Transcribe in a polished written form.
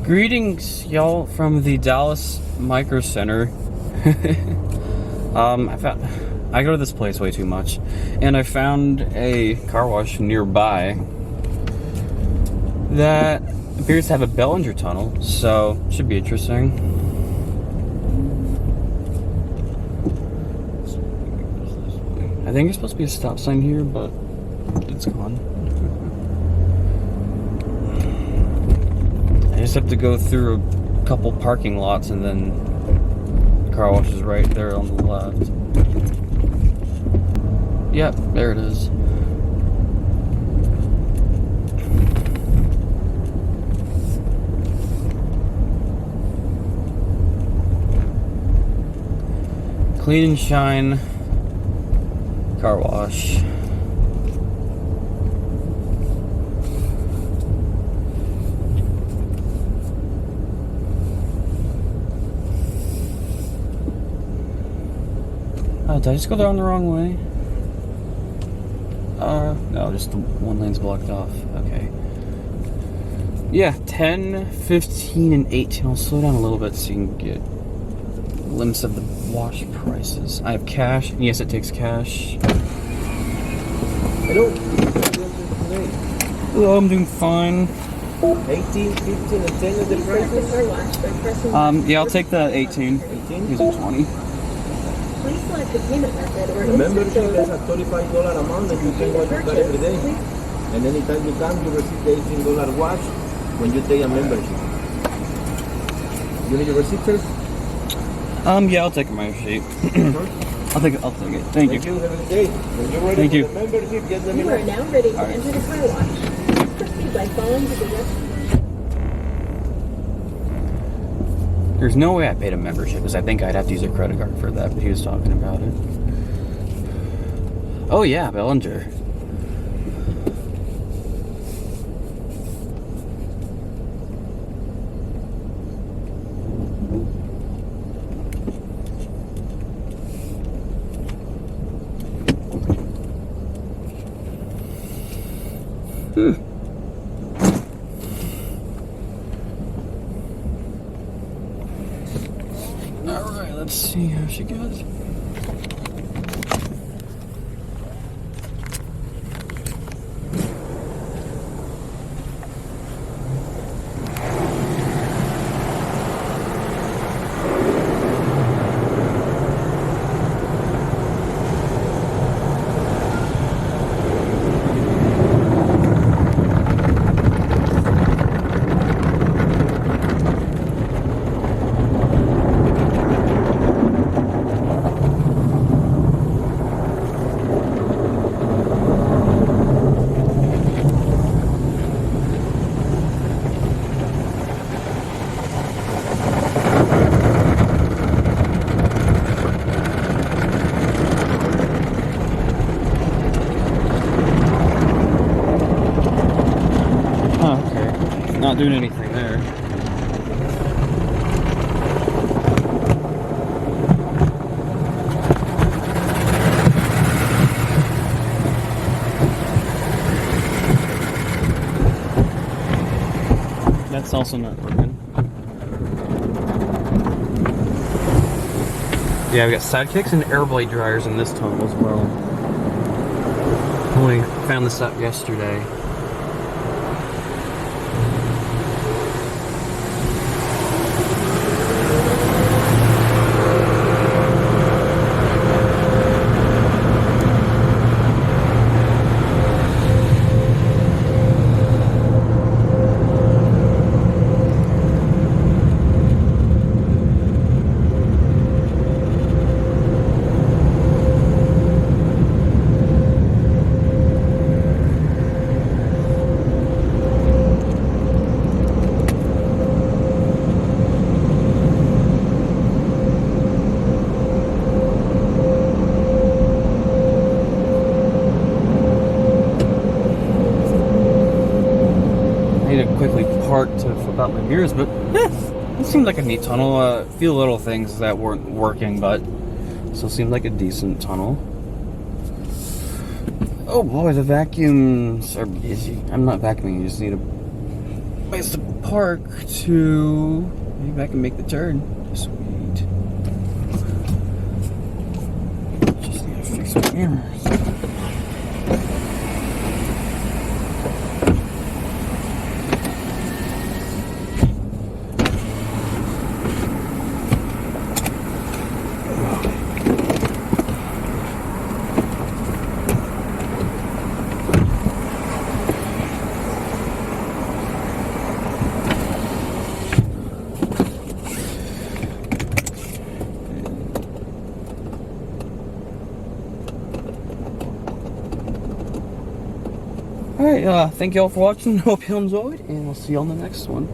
Greetings, y'all, from the Dallas Micro Center. I go to this place way too much, and I found a car wash nearby that appears to have a Belanger tunnel, so should be interesting. I think there's supposed to be a stop sign here, but it's gone. I just have to go through a couple parking lots, and then the car wash is right there on the left. Yep, there it is. Clean and Shine car wash. Oh, did I just go down the wrong way? No, just the one lane's blocked off. Okay. Yeah, 10, 15, and 18. I'll slow down a little bit so you can get a glimpse of the wash prices. I have cash. Yes, it takes cash. Hello. Hello, I'm doing fine. 18, 15, and 10 is the prices? Yeah, I'll take the 18. 18? Here's a 20. Please select the payment method or The membership is a $35 amount that you can wash your car every day. And anytime you come, you receive the $18 wash when you take a membership. You need your receipt, sir? Yeah, I'll take my receipt. I'll take it. Thank you. Thank you. Have a good day. When you're ready Thank for you. the membership, get them in. You are now ready to All right. enter the car wash. Please proceed by following the directions. There's no way I paid a membership, because I think I'd have to use a credit card for that, but he was talking about it. Oh yeah, Belanger. Alright, let's see how she goes. Not doing anything there. That's also not working. Yeah, we got sidekicks and air blade dryers in this tunnel as well. Only found this up yesterday. Quickly park to flip out my mirrors, but it seemed like a neat tunnel. A few little things that weren't working, but still seemed like a decent tunnel. Oh boy, the vacuums are busy. I'm not vacuuming, you just need a place to park to maybe I can make the turn. Sweet. Just need to fix my cameras. Alright, thank you all for watching. Hope you enjoyed, and we'll see you on the next one.